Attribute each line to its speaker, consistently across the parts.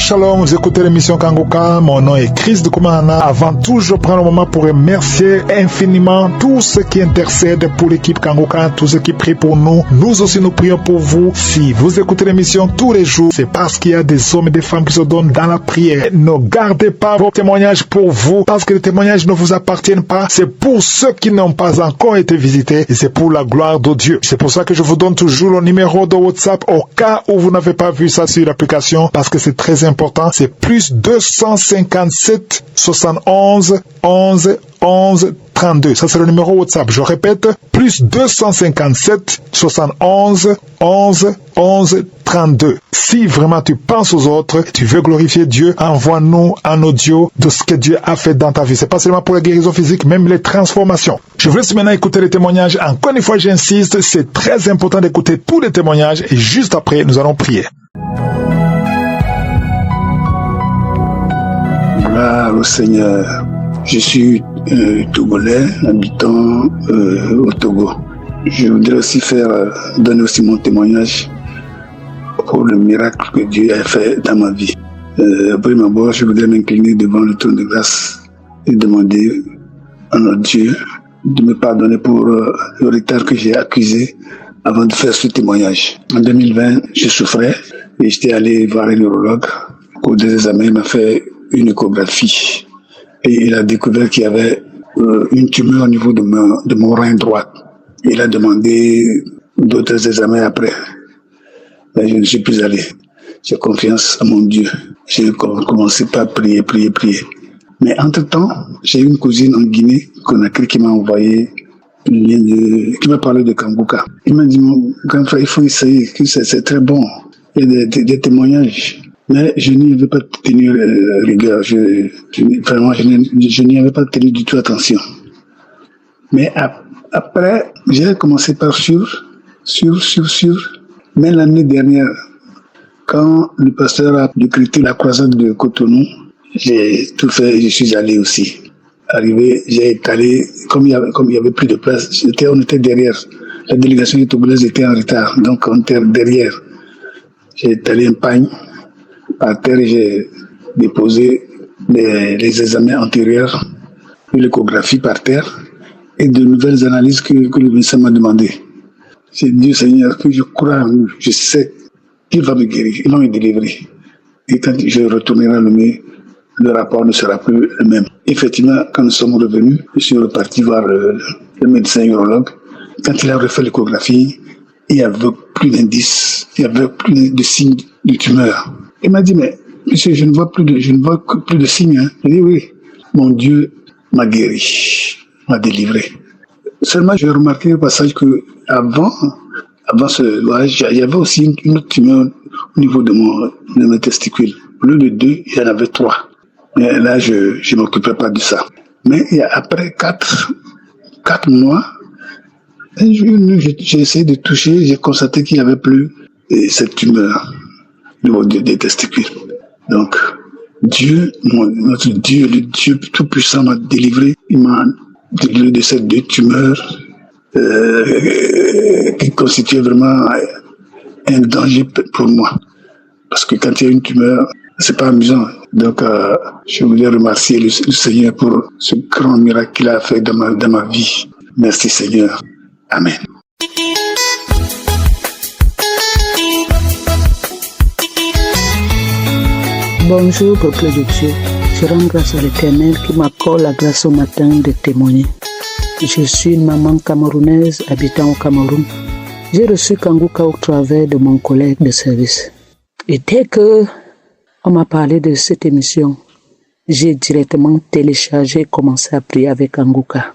Speaker 1: Shalom, vous écoutez l'émission Kanguka, mon nom est Chris de Koumana. Avant tout, je prends le moment pour remercier infiniment tous ceux qui intercèdent pour l'équipe Kanguka, tous ceux qui prient pour nous. Nous aussi, nous prions pour vous. Si vous écoutez l'émission tous les jours, c'est parce qu'il y a des hommes et des femmes qui se donnent dans la prière. Ne gardez pas vos témoignages pour vous, parce que les témoignages ne vous appartiennent pas. C'est pour ceux qui n'ont pas encore été visités et c'est pour la gloire de Dieu. C'est pour ça que je vous donne toujours le numéro de WhatsApp au cas où vous n'avez pas vu ça sur l'application, parce que c'est très important. C'est plus 257 71 11 11 32. Ça, c'est le numéro WhatsApp. Je répète, plus 257 71 11 11 32. Si vraiment tu penses aux autres, tu veux glorifier Dieu, envoie-nous un audio de ce que Dieu a fait dans ta vie. C'est pas seulement pour la guérison physique, même les transformations. Je vous laisse maintenant écouter les témoignages. Encore une fois, j'insiste, c'est très important d'écouter tous les témoignages et juste après, nous allons prier.
Speaker 2: Gloire au Seigneur. Je suis Togolais, habitant au Togo. Je voudrais aussi donner aussi mon témoignage pour le miracle que Dieu a fait dans ma vie. Après ma mort, je voudrais m'incliner devant le trône de grâce et demander à notre Dieu de me pardonner pour le retard que j'ai accusé avant de faire ce témoignage. En 2020, je souffrais et j'étais allé voir un neurologue. Au cours des examens, il m'a fait une échographie et il a découvert qu'il y avait une tumeur au niveau de mon rein droit. Il a demandé d'autres examens après. Mais je ne suis plus allé. J'ai confiance en mon Dieu. J'ai commencé par prier. Mais entre-temps, j'ai une cousine en Guinée, Conakry, qui m'a envoyé qui m'a parlé de Kanguka. Il m'a dit, mon grand frère, il faut essayer, que c'est très bon. Il y a des témoignages. Mais je n'y avais pas tenu rigueur. Vraiment, je n'y avais pas tenu du tout attention. Mais après, j'ai commencé par suivre. Mais l'année dernière, quand le pasteur a décrété la croisade de Cotonou, j'ai tout fait, je suis allé aussi. Arrivé, j'ai étalé, comme il y avait plus de place, on était derrière. La délégation togolaise était en retard, donc on était derrière. J'ai étalé un pagne par terre et j'ai déposé les examens antérieurs, l'échographie par terre et de nouvelles analyses que le médecin m'a demandé. J'ai dit, Seigneur, que je crois en lui, je sais qu'il va me guérir, il va me délivrer. Et quand je retournerai le rapport ne sera plus le même. Effectivement, quand nous sommes revenus, je suis reparti voir le médecin urologue. Quand il a refait l'échographie, il n'y avait plus d'indices, il n'y avait plus de signes de tumeur. Il m'a dit, mais monsieur, je ne vois plus de signes. Hein. Je dis, oui, mon Dieu m'a guéri, m'a délivré. Seulement, j'ai remarqué au passage que avant ce voyage, il y avait aussi une autre tumeur au niveau de mes testicules. Au lieu de 2, il y en avait 3. Mais là, je ne m'occupais pas de ça. Mais après 4 mois, j'ai essayé de toucher, j'ai constaté qu'il n'y avait plus cette tumeur au niveau des testicules. Donc, notre Dieu, le Dieu Tout-Puissant m'a délivré. Il m'a délivré de ces 2 tumeurs qui constituaient vraiment un danger pour moi. Parce que quand il y a une tumeur, c'est pas amusant. Donc, je voulais remercier le Seigneur pour ce grand miracle qu'il a fait dans ma vie. Merci Seigneur. Amen.
Speaker 3: Bonjour, peuple de Dieu. Je rends grâce à l'Éternel qui m'accorde la grâce au matin de témoigner. Je suis une maman camerounaise habitant au Cameroun. J'ai reçu Kanguka au travers de mon collègue de service. Et dès que on m'a parlé de cette émission, j'ai directement téléchargé et commencé à prier avec Kanguka.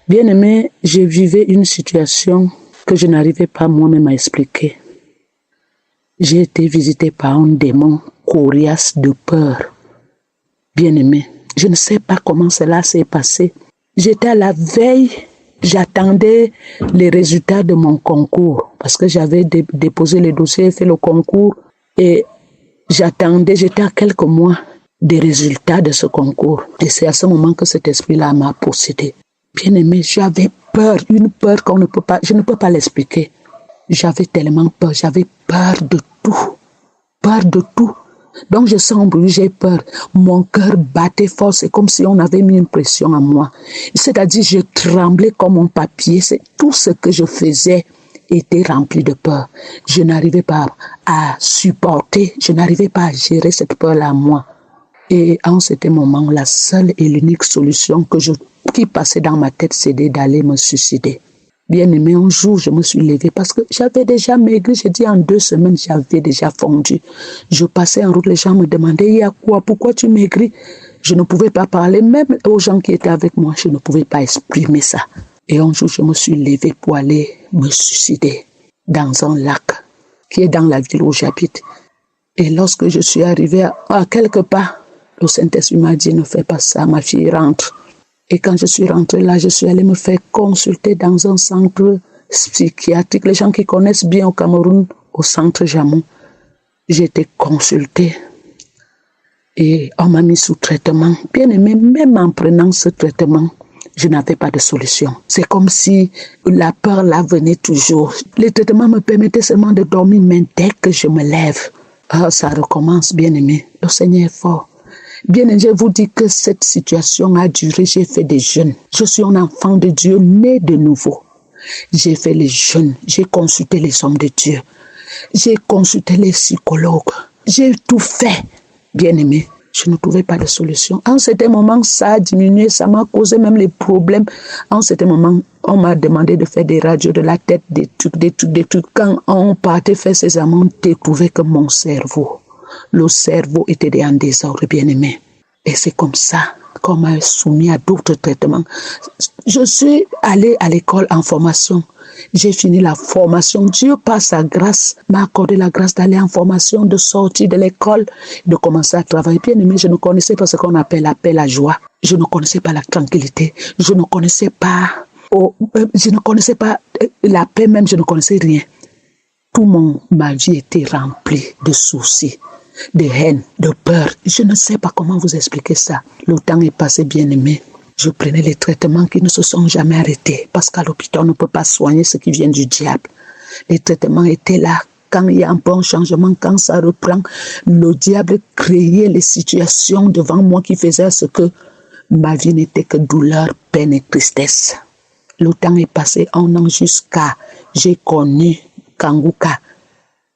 Speaker 3: Bien aimé, je vivais une situation que je n'arrivais pas moi-même à expliquer. J'ai été visité par un démon coriace de peur. Bien aimé, je ne sais pas comment cela s'est passé. J'étais à la veille, j'attendais les résultats de mon concours parce que j'avais déposé le dossier, fait le concours et j'étais à quelques mois des résultats de ce concours. Et c'est à ce moment que cet esprit-là m'a possédé. Bien aimé, j'avais peur, une peur je ne peux pas l'expliquer. J'avais tellement peur, j'avais peur de tout. Peur de tout. Donc je sens un bruit, j'ai peur. Mon cœur battait fort, c'est comme si on avait mis une pression à moi. C'est-à-dire, je tremblais comme un papier. C'est tout ce que je faisais était rempli de peur. Je n'arrivais pas à supporter, je n'arrivais pas à gérer cette peur-là à moi. Et en ce moment, la seule et l'unique solution qui passait dans ma tête, c'était d'aller me suicider. Bien aimé, un jour, je me suis levée parce que j'avais déjà maigri. J'ai dit en 2 semaines, j'avais déjà fondu. Je passais en route, les gens me demandaient, il y a quoi? Pourquoi tu maigris? Je ne pouvais pas parler, même aux gens qui étaient avec moi, je ne pouvais pas exprimer ça. Et un jour, je me suis levée pour aller me suicider dans un lac qui est dans la ville où j'habite. Et lorsque je suis arrivée à quelque part, le Saint-Esprit m'a dit, ne fais pas ça, ma fille, rentre. Et quand je suis rentrée là, je suis allée me faire consulter dans un centre psychiatrique. Les gens qui connaissent bien au Cameroun, au centre Jamon, j'ai été consultée et on m'a mis sous traitement. Bien aimé, même en prenant ce traitement, je n'avais pas de solution. C'est comme si la peur là venait toujours. Les traitements me permettaient seulement de dormir, mais dès que je me lève, ça recommence, bien aimé. Le Seigneur est fort. Bien, je vous dis que cette situation a duré, j'ai fait des jeûnes. Je suis un enfant de Dieu, né de nouveau. J'ai fait les jeûnes, j'ai consulté les hommes de Dieu, j'ai consulté les psychologues, j'ai tout fait. Bien aimé, je ne trouvais pas de solution. En ce moment, ça a diminué, ça m'a causé même les problèmes. En ce moment, on m'a demandé de faire des radios de la tête, des trucs. Quand on partait faire ces amants, on découvrait que mon cerveau, le cerveau était en désordre, bien aimé. Et c'est comme ça qu'on m'a soumis à d'autres traitements. Je suis allée à l'école en formation. J'ai fini la formation. Dieu, par sa grâce, m'a accordé la grâce d'aller en formation, de sortir de l'école, de commencer à travailler. Bien aimé, je ne connaissais pas ce qu'on appelle la paix, la joie. Je ne connaissais pas la tranquillité. Je ne connaissais pas la paix même, je ne connaissais rien. Ma vie était remplie de soucis, de haine, de peur. Je ne sais pas comment vous expliquer ça. Le temps est passé, bien aimé. Je prenais les traitements qui ne se sont jamais arrêtés parce qu'à l'hôpital, on ne peut pas soigner ce qui vient du diable. Les traitements étaient là. Quand il y a un bon changement, quand ça reprend, le diable créait les situations devant moi qui faisaient ce que ma vie n'était que douleur, peine et tristesse. Le temps est passé 1 an jusqu'à j'ai connu Kanguka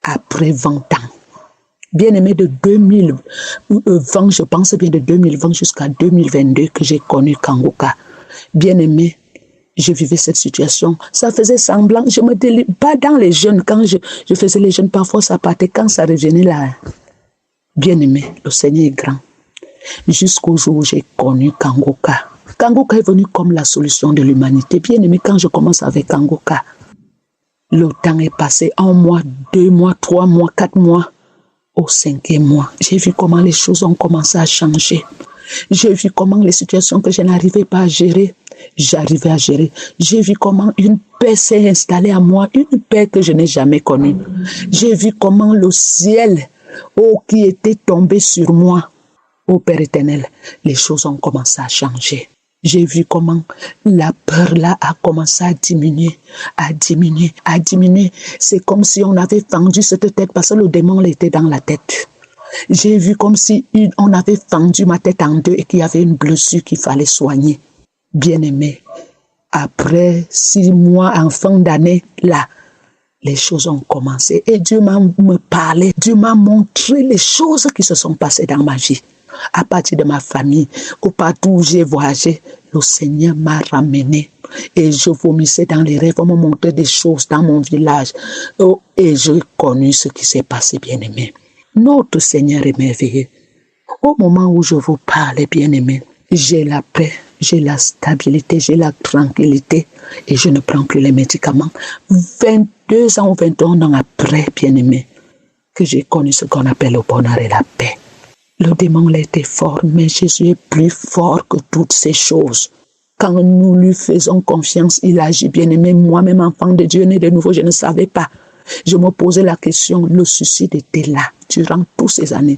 Speaker 3: après 20 ans. Bien aimé, de 2020, je pense bien de 2020 jusqu'à 2022 que j'ai connu Kanguka. Bien aimé, je vivais cette situation. Ça faisait semblant, je me délivre pas dans les jeûnes. Quand je faisais les jeûnes, parfois ça partait. Quand ça revenait là, bien aimé, le Seigneur est grand. Jusqu'au jour où j'ai connu Kanguka. Kanguka est venu comme la solution de l'humanité. Bien aimé, quand je commence avec Kanguka, le temps est passé 1 mois, 2 mois, 3 mois, 4 mois. Au 5e mois, j'ai vu comment les choses ont commencé à changer. J'ai vu comment les situations que je n'arrivais pas à gérer, j'arrivais à gérer. J'ai vu comment une paix s'est installée à moi, une paix que je n'ai jamais connue. J'ai vu comment le ciel, qui était tombé sur moi, Père éternel, les choses ont commencé à changer. J'ai vu comment la peur là a commencé à diminuer. C'est comme si on avait fendu cette tête parce que le démon était dans la tête. J'ai vu comme si on avait fendu ma tête en 2 et qu'il y avait une blessure qu'il fallait soigner. Bien aimé, après 6 mois en fin d'année, là, les choses ont commencé. Et Dieu m'a parlé, Dieu m'a montré les choses qui se sont passées dans ma vie. À partir de ma famille, ou partout où j'ai voyagé, le Seigneur m'a ramené. Et je vomissais dans les rêves, on me montrait des choses dans mon village. Et j'ai connu ce qui s'est passé, bien-aimé. Notre Seigneur est merveilleux. Au moment où je vous parle, bien-aimé, j'ai la paix, j'ai la stabilité, j'ai la tranquillité et je ne prends plus les médicaments. 22 ans ou 21 ans après, bien-aimé, que j'ai connu ce qu'on appelle le bonheur et la paix. Le démon était fort, mais Jésus est plus fort que toutes ces choses. Quand nous lui faisons confiance, il agit, bien-aimé. Moi-même, enfant de Dieu, né de nouveau, je ne savais pas. Je me posais la question, le suicide était là durant toutes ces années.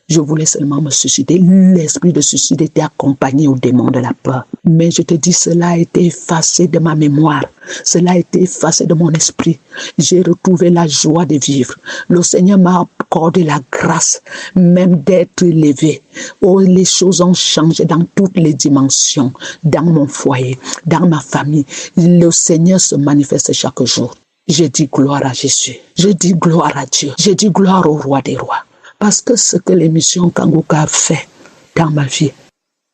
Speaker 3: Je voulais seulement me suicider. L'esprit de suicide était accompagné au démon de la peur. Mais je te dis, cela a été effacé de ma mémoire. Cela a été effacé de mon esprit. J'ai retrouvé la joie de vivre. Le Seigneur m'a m'accorde la grâce même d'être élevé. Oh, les choses ont changé dans toutes les dimensions, dans mon foyer, dans ma famille. Le Seigneur se manifeste chaque jour. Je dis gloire à Jésus. Je dis gloire à Dieu. Je dis gloire au roi des rois. Parce que ce que l'émission Kangoka a fait dans ma vie,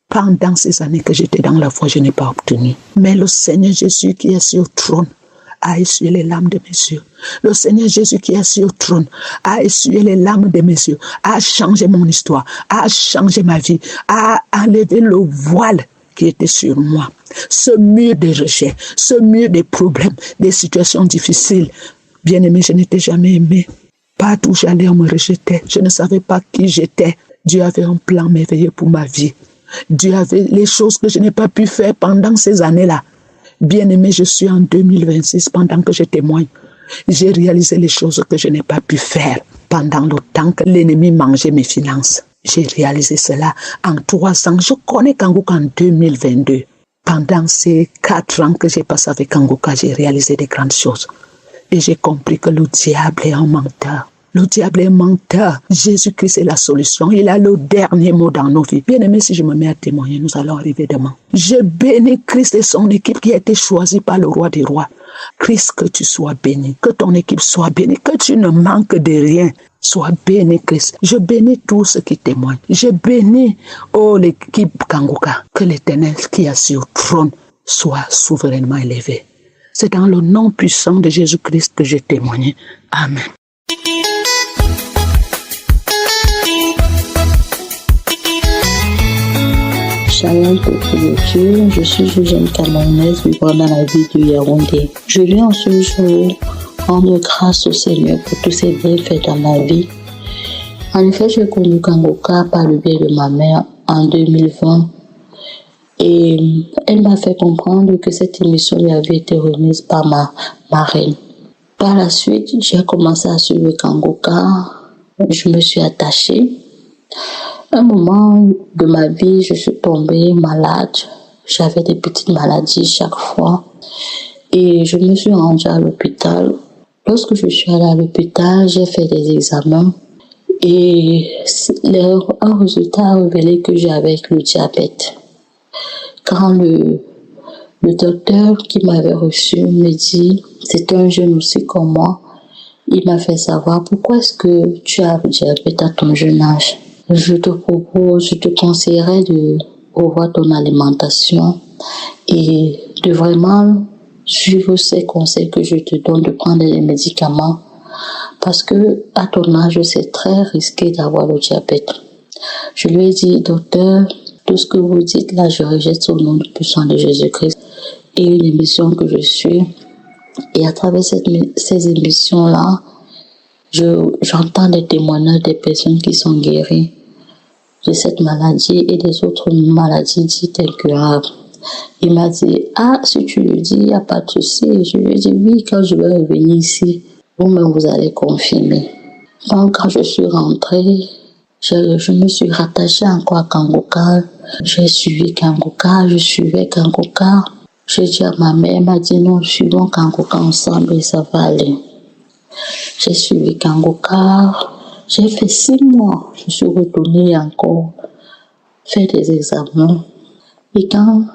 Speaker 3: pendant ces années que j'étais dans la foi, je n'ai pas obtenu. Mais le Seigneur Jésus qui est sur le trône a essuyé les larmes de mes yeux. Le Seigneur Jésus qui est sur le trône a essuyé les larmes de mes yeux, a changé mon histoire, a changé ma vie, a enlevé le voile qui était sur moi. Ce mur de rejet, ce mur de problèmes, des situations difficiles. Bien-aimé, je n'étais jamais aimé. Partout où j'allais, on me rejetait. Je ne savais pas qui j'étais. Dieu avait un plan merveilleux pour ma vie. Dieu avait les choses que je n'ai pas pu faire pendant ces années-là. Bien-aimé, je suis en 2026 pendant que je témoigne. J'ai réalisé les choses que je n'ai pas pu faire pendant le temps que l'ennemi mangeait mes finances. J'ai réalisé cela en 3 ans. Je connais Kangoka en 2022. Pendant ces 4 ans que j'ai passé avec Kangoka, j'ai réalisé des grandes choses. Et j'ai compris que le diable est un menteur. Le diable est menteur. Jésus-Christ est la solution. Il a le dernier mot dans nos vies. Bien aimé, si je me mets à témoigner, nous allons arriver demain. Je bénis Christ et son équipe qui a été choisie par le roi des rois. Christ, que tu sois béni. Que ton équipe soit bénie. Que tu ne manques de rien. Sois béni, Christ. Je bénis tous ceux qui témoignent. Je bénis, l'équipe Kangoka. Que l'Éternel qui est sur le trône soit souverainement élevé. C'est dans le nom puissant de Jésus-Christ que j'ai témoigné. Amen.
Speaker 4: Shalom peuple de Dieu, je suis une jeune Camerounaise vivant dans la ville du Yaoundé. Je viens en ce jour rendre grâce au Seigneur pour tous ses bienfaits dans ma vie. En effet, j'ai connu Kangoka par le biais de ma mère en 2020 et elle m'a fait comprendre que cette émission lui avait été remise par ma marraine. Par la suite, j'ai commencé à suivre Kangoka, je me suis attachée. Un moment de ma vie, je suis tombée malade. J'avais des petites maladies chaque fois. Et je me suis rendue à l'hôpital. Lorsque je suis allée à l'hôpital, j'ai fait des examens. Et un résultat a révélé que j'avais le diabète. Quand le docteur qui m'avait reçu me dit, c'était un jeune aussi comme moi, il m'a fait savoir pourquoi est-ce que tu as le diabète à ton jeune âge. Je te conseillerais de revoir ton alimentation et de vraiment suivre ces conseils que je te donne, de prendre les médicaments parce que à ton âge, c'est très risqué d'avoir le diabète. Je lui ai dit, docteur, tout ce que vous dites là, je rejette au nom puissant de Jésus-Christ et une émission que je suis. Et à travers ces émissions-là, j'entends des témoignages des personnes qui sont guéries de cette maladie et des autres maladies dites incurables. Il m'a dit, si tu le dis, il n'y a pas de souci. Je lui ai dit, oui, quand je vais revenir ici, vous-même, vous allez confirmer. Donc, quand je suis rentrée, je me suis rattachée encore à Kangoka. J'ai suivi Kangoka, je suivais Kangoka. J'ai dit à ma mère, elle m'a dit, non, suivons Kangoka ensemble et ça va aller. J'ai suivi Kangoka. J'ai fait 6 mois. Je suis retournée encore faire des examens. Et quand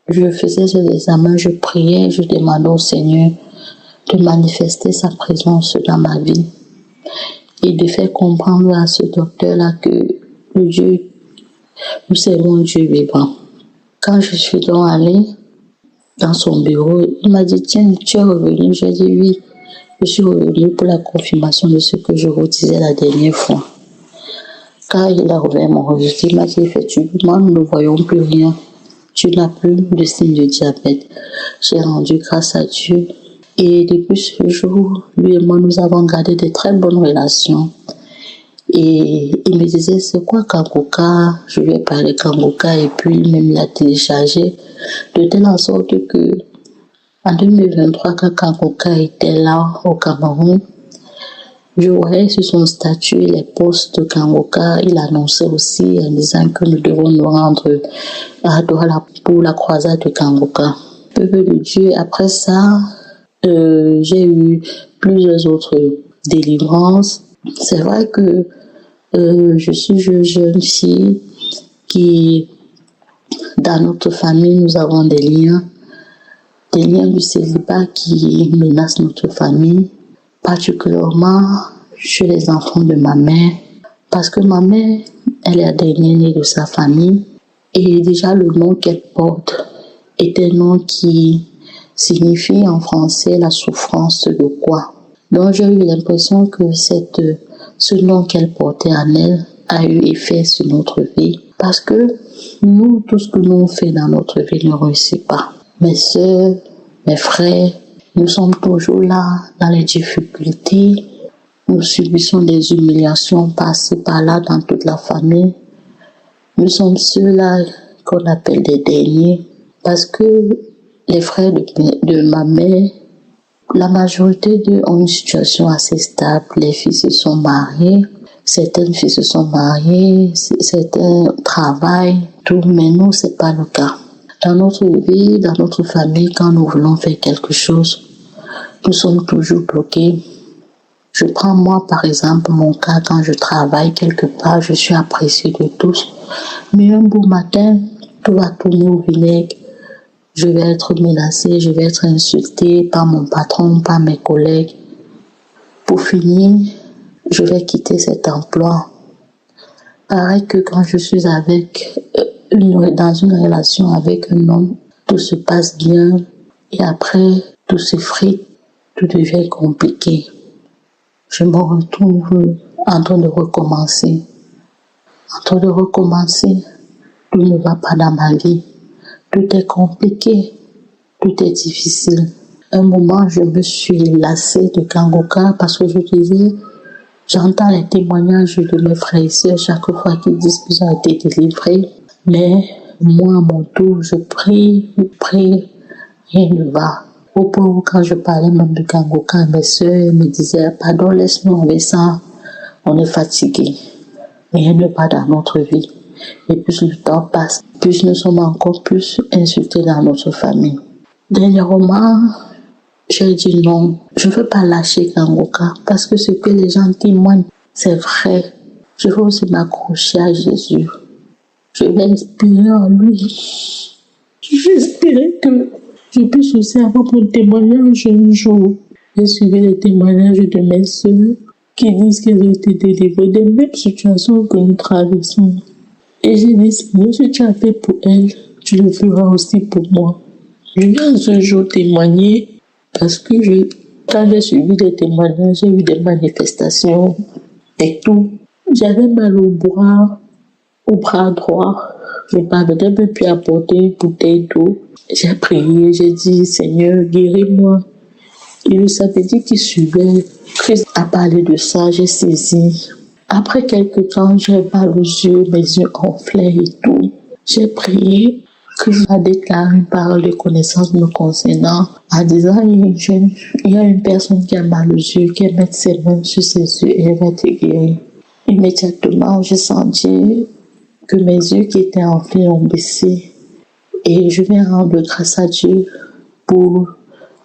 Speaker 4: je faisais ces examens, je priais, je demandais au Seigneur de manifester sa présence dans ma vie et de faire comprendre à ce docteur-là que nous servons un Dieu vivant. Quand je suis donc allée dans son bureau, il m'a dit, tiens, tu es revenu? J'ai dit oui. Je suis revenue pour la confirmation de ce que je vous disais la dernière fois. Quand il a ouvert mon registre, il m'a dit effectivement, nous ne voyons plus rien. Tu n'as plus de signe de diabète. J'ai rendu grâce à Dieu. Et depuis ce jour, lui et moi, nous avons gardé de très bonnes relations. Et il me disait, c'est quoi Kangoka? Je lui ai parlé Kangoka et puis même il a téléchargé de telle sorte que en 2023, quand Kangoka était là au Cameroun, je voyais sur son statut les posts de Kangoka. Il annonçait aussi en disant que nous devons nous rendre à Douala pour la croisade de Kangoka. Peuple de Dieu, après ça, j'ai eu plusieurs autres délivrances. C'est vrai que je suis une jeune fille qui, dans notre famille, nous avons des liens du célibat qui menacent notre famille, particulièrement chez les enfants de ma mère, parce que ma mère, elle est la dernière née de sa famille, et déjà le nom qu'elle porte est un nom qui signifie en français la souffrance de quoi. Donc j'ai eu l'impression que ce nom qu'elle portait en elle a eu effet sur notre vie, parce que nous, tout ce que nous faisons dans notre vie ne réussit pas. Mes soeurs, mes frères, nous sommes toujours là dans les difficultés. Nous subissons des humiliations par-ci, par-là dans toute la famille. Nous sommes ceux-là qu'on appelle des derniers, parce que les frères de ma mère, la majorité d'eux ont une situation assez stable. Les filles se sont mariées, certaines filles se sont mariées, certains travaillent, tout, mais nous, c'est pas le cas. Dans notre vie, dans notre famille, quand nous voulons faire quelque chose, nous sommes toujours bloqués. Je prends moi, par exemple, mon cas, quand je travaille quelque part, je suis appréciée de tous. Mais un beau matin, tout va tourner au vinaigre. Je vais être menacée, je vais être insultée par mon patron, par mes collègues. Pour finir, je vais quitter cet emploi. Pareil que quand je suis dans une relation avec un homme, tout se passe bien et après, tout s'effrite, tout devient compliqué. Je me retrouve en train de recommencer. Tout ne va pas dans ma vie. Tout est compliqué, tout est difficile. Un moment, je me suis lassée de Kangoka parce que je disais, j'entends les témoignages de mes frères et sœurs chaque fois qu'ils disent qu'ils ont été délivrés. Mais moi, à mon tour, je prie, rien ne va. Au point où quand je parlais même de Kangoka, mes sœurs me disaient, pardon, laisse-nous avec ça, on est fatigué. Rien ne va dans notre vie. Et plus le temps passe, plus nous sommes encore plus insultés dans notre famille. Dernièrement, j'ai dit non, je ne veux pas lâcher Kangoka parce que ce que les gens témoignent, c'est vrai. Je veux aussi m'accrocher à Jésus. Je vais inspirer en lui. Je vais espérer que je puisse aussi avoir mon témoignage un jour. J'ai suivi les témoignages de mes soeurs qui disent qu'elles ont été délivrées des mêmes situations que nous traversons. Et j'ai dit, Seigneur, si tu as fait pour elle, tu le feras aussi pour moi. Je viens ce jour témoigner parce que quand j'ai suivi les témoignages, j'ai eu des manifestations et tout. J'avais mal au bras droit. Je ne parvenais même plus à porter une bouteille d'eau. J'ai prié, j'ai dit, Seigneur, guéris-moi. Et le samedi qui suivait, Christ a parlé de ça, j'ai saisi. Après quelques temps, j'ai mal aux yeux, mes yeux gonflaient et tout. J'ai prié. Christ a déclaré une parole de connaissance me concernant en disant, il y a une personne qui a mal aux yeux, qui met ses mains sur ses yeux et elle va te guérir. Immédiatement, j'ai senti que mes yeux qui étaient enflés ont baissé. Et je viens rendre grâce à Dieu pour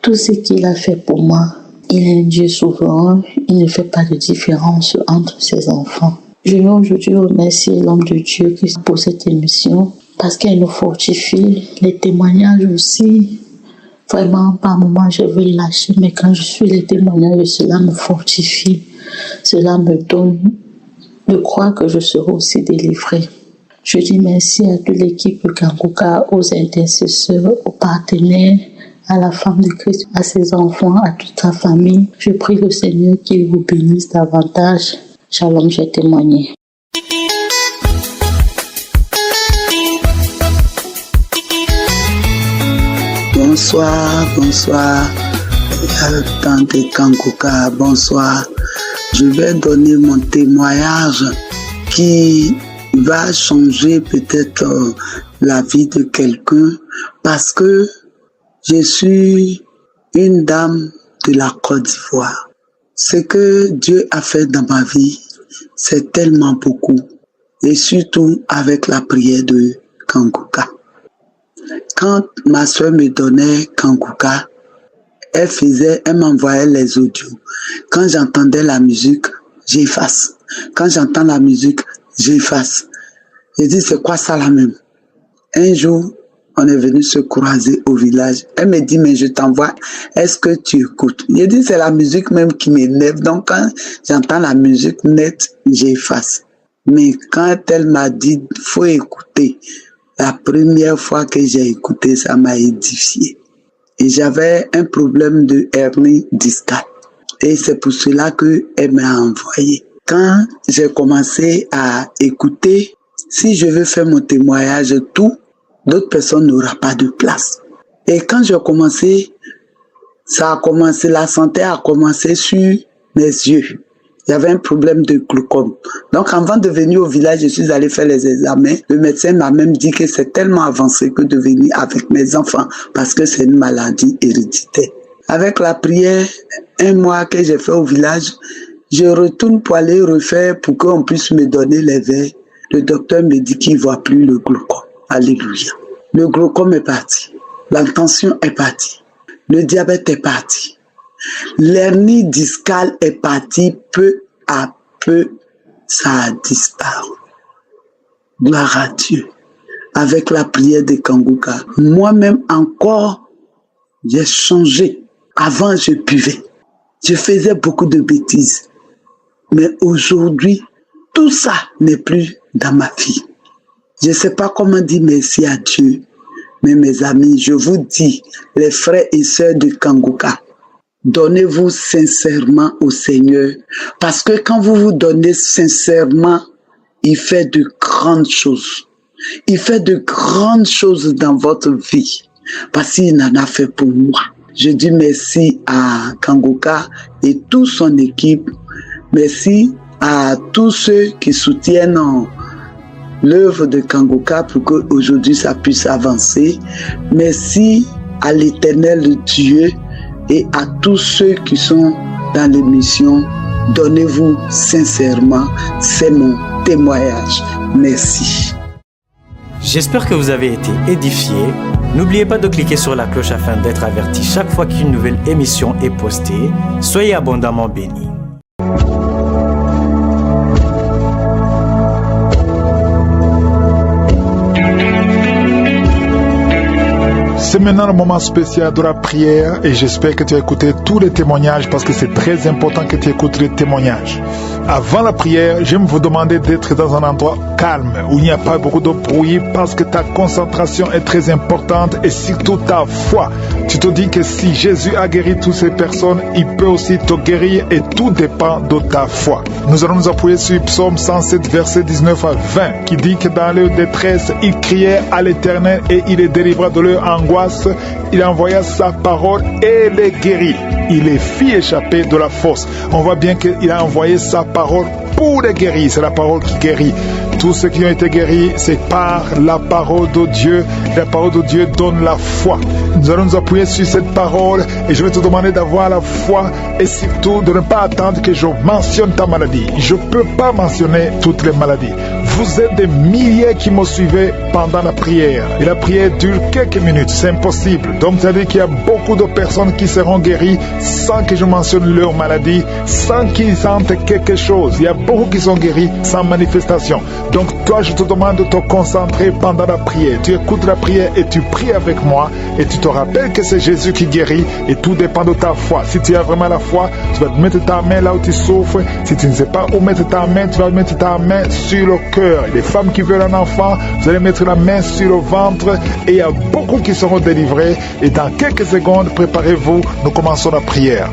Speaker 4: tout ce qu'il a fait pour moi. Il est un Dieu souverain, il ne fait pas de différence entre ses enfants. Je veux aujourd'hui remercier l'homme de Dieu pour cette émission parce qu'elle nous fortifie. Les témoignages aussi, vraiment par moments je veux lâcher, mais quand je suis les témoignages, cela me fortifie. Cela me donne de croire que je serai aussi délivrée. Je dis merci à toute l'équipe de Kangoka, aux intercesseurs, aux partenaires, à la femme de Christ, à ses enfants, à toute sa famille. Je prie le Seigneur qu'il vous bénisse davantage. Shalom, j'ai témoigné.
Speaker 5: Bonsoir, Tante Kangoka, bonsoir. Je vais donner mon témoignage qui va changer peut-être la vie de quelqu'un parce que je suis une dame de la Côte d'Ivoire. Ce que Dieu a fait dans ma vie, c'est tellement beaucoup. Et surtout avec la prière de Kangoka. Quand ma soeur me donnait Kangoka, elle m'envoyait les audios. Quand j'entendais la musique, j'efface. Quand j'entends la musique, j'efface. Je dis, c'est quoi ça là même? Un jour, on est venu se croiser au village. Elle me dit, mais je t'envoie, est-ce que tu écoutes? Je dis, c'est la musique même qui m'énerve. Donc, quand j'entends la musique nette, j'efface. Mais quand elle m'a dit, faut écouter, la première fois que j'ai écouté, ça m'a édifié. Et j'avais un problème de hernie discale. Et c'est pour cela qu'elle m'a envoyé. Quand j'ai commencé à écouter, si je veux faire mon témoignage, tout, d'autres personnes n'auront pas de place. Et quand j'ai commencé, la santé a commencé sur mes yeux. Il y avait un problème de glaucome. Donc, avant de venir au village, je suis allé faire les examens. Le médecin m'a même dit que c'est tellement avancé que de venir avec mes enfants parce que c'est une maladie héréditaire. Avec la prière, 1 mois que j'ai fait au village, je retourne pour aller refaire pour qu'on puisse me donner les verres. Le docteur me dit qu'il ne voit plus le glaucome. Alléluia. Le glaucome est parti. La tension est partie. Le diabète est parti. L'hernie discale est partie peu à peu. Ça a disparu. Gloire à Dieu. Avec la prière de Kanguka, moi-même encore, j'ai changé. Avant, je buvais. Je faisais beaucoup de bêtises. Mais aujourd'hui, tout ça n'est plus dans ma vie. Je ne sais pas comment dire merci à Dieu. Mais mes amis, je vous dis, les frères et sœurs de Kanguka, donnez-vous sincèrement au Seigneur. Parce que quand vous vous donnez sincèrement, il fait de grandes choses. Il fait de grandes choses dans votre vie. Parce qu'il en a fait pour moi. Je dis merci à Kanguka et toute son équipe. Merci à tous ceux qui soutiennent l'œuvre de Kanguka pour qu'aujourd'hui ça puisse avancer. Merci à l'Éternel Dieu et à tous ceux qui sont dans l'émission. Donnez-vous sincèrement, c'est mon témoignage. Merci.
Speaker 6: J'espère que vous avez été édifiés. N'oubliez pas de cliquer sur la cloche afin d'être averti chaque fois qu'une nouvelle émission est postée. Soyez abondamment bénis.
Speaker 1: C'est maintenant le moment spécial de la prière et j'espère que tu as écouté tous les témoignages parce que c'est très important que tu écoutes les témoignages. Avant la prière, j'aime vous demander d'être dans un endroit calme où il n'y a pas beaucoup de bruit parce que ta concentration est très importante et surtout ta foi. Tu te dis que si Jésus a guéri toutes ces personnes, il peut aussi te guérir et tout dépend de ta foi. Nous allons nous appuyer sur Psaume 107, verset 19 à 20 qui dit que dans leur détresse, ils criaient à l'Éternel et il les délivra de leur angoisse. Il envoya sa parole et les guérit. Il les fit échapper de la fosse. On voit bien qu'il a envoyé sa parole pour les guérir. C'est la parole qui guérit. Tous ceux qui ont été guéris, c'est par la parole de Dieu. La parole de Dieu donne la foi. Nous allons nous appuyer sur cette parole et je vais te demander d'avoir la foi et surtout de ne pas attendre que je mentionne ta maladie. Je ne peux pas mentionner toutes les maladies. Vous êtes des milliers qui me suivaient pendant la prière. Et la prière dure quelques minutes. C'est impossible. Donc, ça veut dire qu'il y a beaucoup de personnes qui seront guéries sans que je mentionne leur maladie, sans qu'ils sentent quelque chose. Il y a beaucoup qui sont guéris sans manifestation. Donc, toi, je te demande de te concentrer pendant la prière. Tu écoutes la prière et tu pries avec moi. Et tu te rappelles que c'est Jésus qui guérit. Et tout dépend de ta foi. Si tu as vraiment la foi, tu vas mettre ta main là où tu souffres. Si tu ne sais pas où mettre ta main, tu vas mettre ta main sur le cœur. Les femmes qui veulent un enfant, vous allez mettre la main sur le ventre et il y a beaucoup qui seront délivrés. Et dans quelques secondes, préparez-vous, nous commençons la prière.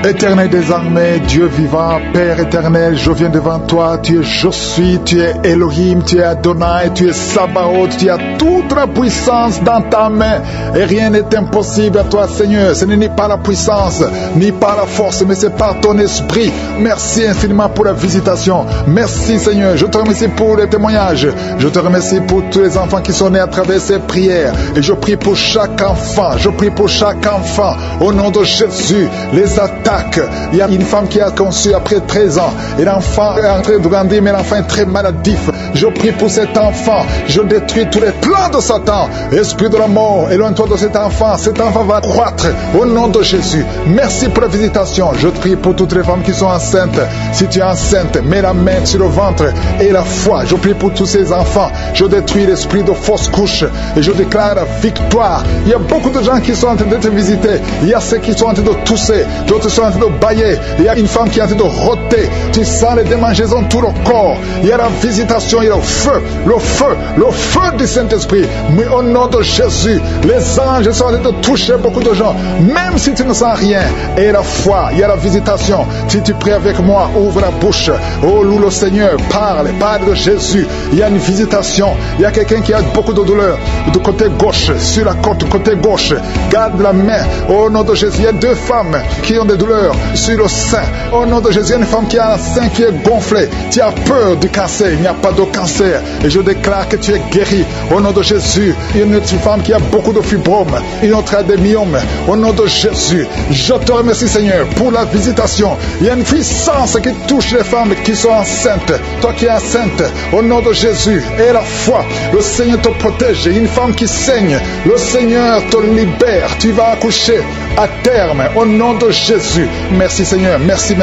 Speaker 1: Éternel des armées, Dieu vivant, Père éternel, je viens devant toi, tu es je suis, tu es Elohim, tu es Adonai, tu es Sabaoth, tu as toute la puissance dans ta main et rien n'est impossible à toi Seigneur. Ce n'est ni par la puissance, ni par la force, mais c'est par ton esprit. Merci infiniment pour la visitation. Merci Seigneur, je te remercie pour les témoignages, je te remercie pour tous les enfants qui sont nés à travers ces prières et je prie pour chaque enfant, je prie pour chaque enfant, au nom de Jésus, les attaques attaque. Il y a une femme qui a conçu après 13 ans. Et l'enfant est en train de grandir, mais l'enfant est très maladif. Je prie pour cet enfant. Je détruis tous les plans de Satan. Esprit de la mort, éloigne-toi de cet enfant. Cet enfant va croître au nom de Jésus. Merci pour la visitation. Je prie pour toutes les femmes qui sont enceintes. Si tu es enceinte, mets la main sur le ventre et la foi. Je prie pour tous ces enfants. Je détruis l'esprit de fausse couche et je déclare la victoire. Il y a beaucoup de gens qui sont en train de te visiter. Il y a ceux qui sont en train de tousser, d'autres sont en train de bailler. Il y a une femme qui est en train de rôter. Tu sens les démangeaisons tout le corps. Il y a la visitation, il y a le feu du Saint-Esprit. Mais au nom de Jésus, les anges sont en train de toucher beaucoup de gens. Même si tu ne sens rien, et la foi, il y a la visitation. Si tu pries avec moi, ouvre la bouche. Oh, loue le Seigneur, parle de Jésus. Il y a une visitation. Il y a quelqu'un qui a beaucoup de douleur du côté gauche, sur la côte, côté gauche. Garde la main. Au nom de Jésus, il y a 2 femmes qui ont des douleurs sur le sein. Au nom de Jésus, il y a une femme qui a un sein qui est gonflé. Tu as peur du cancer. Il n'y a pas de cancer. Et je déclare que tu es guéri. Au nom de Jésus, il y a une autre femme qui a beaucoup de fibromes. Une autre a des myomes. Au nom de Jésus, je te remercie, Seigneur, pour la visitation. Il y a une puissance qui touche les femmes qui sont enceintes. Toi qui es enceinte, au nom de Jésus, et la foi, le Seigneur te protège. Une femme qui saigne, le Seigneur te libère. Tu vas accoucher à terme, au nom de Jésus. Merci, Seigneur, merci.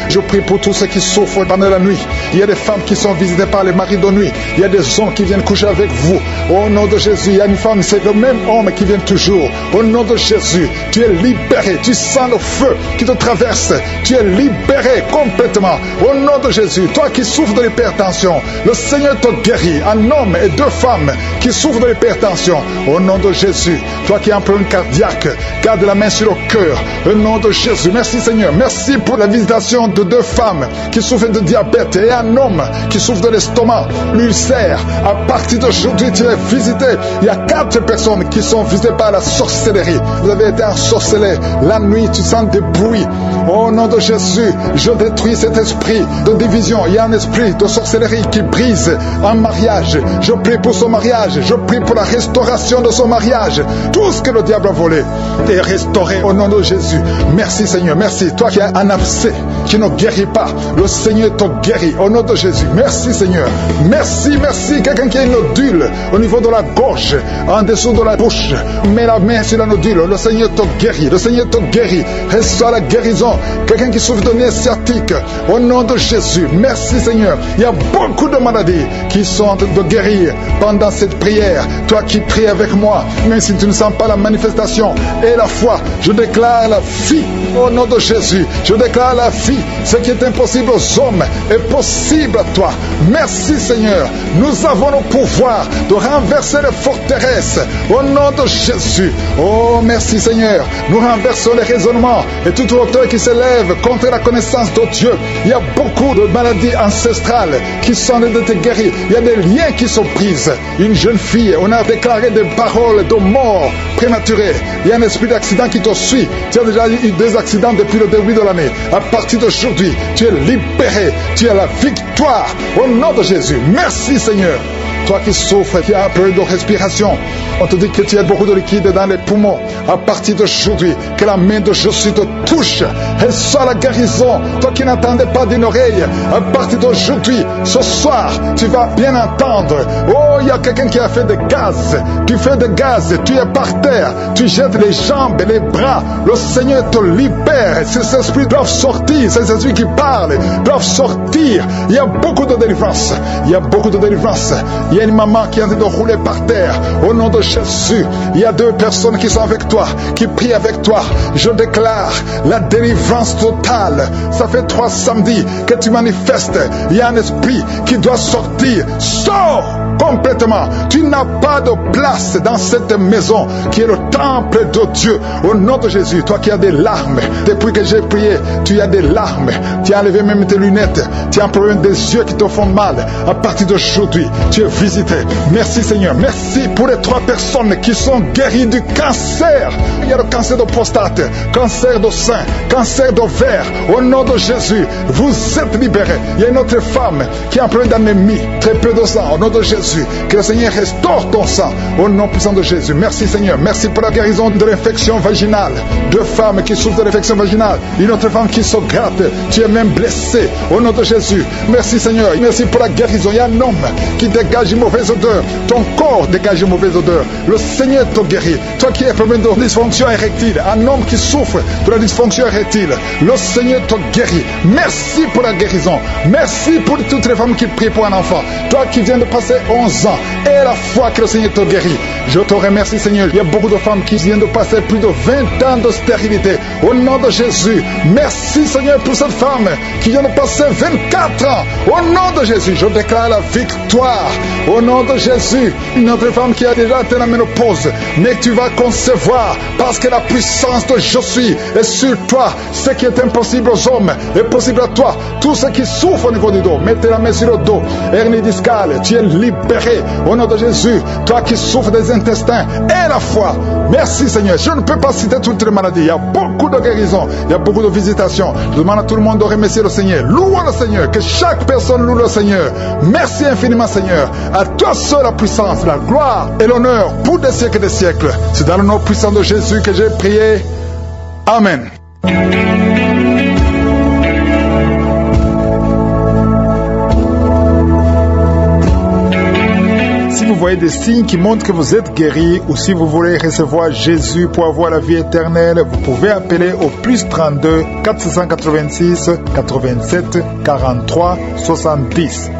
Speaker 1: Je prie pour tous ceux qui souffrent pendant la nuit. Il y a des femmes qui sont visitées par les maris de nuit. Il y a des hommes qui viennent coucher avec vous. Au nom de Jésus, il y a une femme, c'est le même homme qui vient toujours. Au nom de Jésus, tu es libéré. Tu sens le feu qui te traverse. Tu es libéré complètement. Au nom de Jésus, toi qui souffres de l'hypertension, le Seigneur te guérit. Un homme et 2 femmes qui souffrent de l'hypertension. Au nom de Jésus, toi qui as un problème cardiaque, garde la main sur le cœur. Au nom de Jésus, merci Seigneur. Merci pour la visitation de 2 femmes qui souffrent de diabète et un homme qui souffre de l'estomac, l'ulcère. À partir d'aujourd'hui, tu es visité. Il y a 4 personnes qui sont visitées par la sorcellerie. Vous avez été ensorcelés. La nuit, tu sens des bruits. Au nom de Jésus, je détruis cet esprit de division. Il y a un esprit de sorcellerie qui brise un mariage. Je prie pour son mariage. Je prie pour la restauration de son mariage. Tout ce que le diable a volé est restauré au nom de Jésus. Merci Seigneur, merci. Toi qui as un abcès qui ne guérit pas, le Seigneur te guérit au nom de Jésus. Merci Seigneur. Merci. Quelqu'un qui a une nodule au niveau de la gorge, en dessous de la bouche, mets la main sur la nodule. Le Seigneur te guérit. Le Seigneur te guérit. Reçois la guérison. Quelqu'un qui souffre de nez sciatique, au nom de Jésus. Merci Seigneur. Il y a beaucoup de maladies qui sont en train de guérir pendant cette prière. Toi qui pries avec moi, même si tu ne sens pas la manifestation et la foi, je déclare la vie au nom de Jésus. Je déclare la vie. Ce qui est impossible aux hommes est possible à toi. Merci Seigneur. Nous avons le pouvoir de renverser les forteresses au nom de Jésus. Oh, merci Seigneur. Nous renversons les raisonnements et toute hauteur qui s'élève contre la connaissance de Dieu. Il y a beaucoup de maladies ancestrales qui sont de te guérir. Il y a des liens qui sont prises. Une jeune fille, on a déclaré des paroles de mort prématurée. Il y a un esprit d'accident qui te suit. Tu as déjà eu 2 accidents depuis le début de l'année. À partir d'aujourd'hui, tu es libéré. Tu as la victoire au nom de Jésus. Merci Seigneur. Toi qui souffres, qui as un peu de respiration, on te dit que tu as beaucoup de liquide dans les poumons. À partir d'aujourd'hui, que la main de Jésus te touche. Elle soit la guérison. Toi qui n'entendais pas d'une oreille, à partir d'aujourd'hui, ce soir, tu vas bien entendre. Oh, il y a quelqu'un qui a fait des gaz. Tu fais des gaz, tu es par terre. Tu jettes les jambes et les bras. Le Seigneur te libère. Ces esprits doivent sortir. Ces esprits qui parlent doivent sortir. Il y a beaucoup de délivrance. Il y a beaucoup de délivrance. Il y a une maman qui est en train de rouler par terre. Au nom de Jésus, il y a 2 personnes qui sont avec toi, qui prient avec toi. Je déclare la délivrance totale. Ça fait 3 samedis que tu manifestes. Il y a un esprit qui doit sortir. Sors complètement. Tu n'as pas de place dans cette maison qui est le temple de Dieu. Au nom de Jésus, toi qui as des larmes, depuis que j'ai prié, tu as des larmes. Tu as enlevé même tes lunettes. Tu as un problème des yeux qui te font mal. À partir d'aujourd'hui, tu es visiter. Merci Seigneur. Merci pour les 3 personnes qui sont guéries du cancer. Il y a le cancer de prostate, cancer de sein, cancer d'ovaire. Au nom de Jésus, vous êtes libérés. Il y a une autre femme qui est en problème d'anémie, très peu de sang. Au nom de Jésus, que le Seigneur restaure ton sang. Au nom puissant de Jésus. Merci Seigneur. Merci pour la guérison de l'infection vaginale. 2 femmes qui souffrent de l'infection vaginale. Une autre femme qui se gratte. Tu es même blessé. Au nom de Jésus. Merci Seigneur. Merci pour la guérison. Il y a un homme qui dégage une mauvaise odeur. Ton corps dégage une mauvaise odeur. Le Seigneur te guérit. Toi qui es problème de dysfonction érectile. Un homme qui souffre de la dysfonction érectile. Le Seigneur te guérit. Merci pour la guérison. Merci pour toutes les femmes qui prient pour un enfant. Toi qui viens de passer 11 ans. Et la foi que le Seigneur te guérit. Je te remercie Seigneur. Il y a beaucoup de femmes qui viennent de passer plus de 20 ans de stérilité. Au nom de Jésus. Merci Seigneur pour cette femme qui vient de passer 24 ans. Au nom de Jésus, je déclare la victoire. Au nom de Jésus, une autre femme qui a déjà atteint la ménopause, mais tu vas concevoir parce que la puissance de je suis est sur toi. Ce qui est impossible aux hommes est possible à toi. Tout ce qui souffre au niveau du dos, mettez la main sur le dos. Hernie discale, tu es libéré. Au nom de Jésus, toi qui souffres des intestins et la foi. Merci Seigneur. Je ne peux pas citer toutes les maladies. Il y a beaucoup de guérisons, il y a beaucoup de visitations. Je demande à tout le monde de remercier le Seigneur. Louons le Seigneur, que chaque personne loue le Seigneur. Merci infiniment Seigneur. À toi seul la puissance, la gloire et l'honneur pour des siècles et des siècles. C'est dans le nom puissant de Jésus que j'ai prié. Amen. Si vous voyez des signes qui montrent que vous êtes guéri, ou si vous voulez recevoir Jésus pour avoir la vie éternelle, vous pouvez appeler au plus 32 486 87 43 70.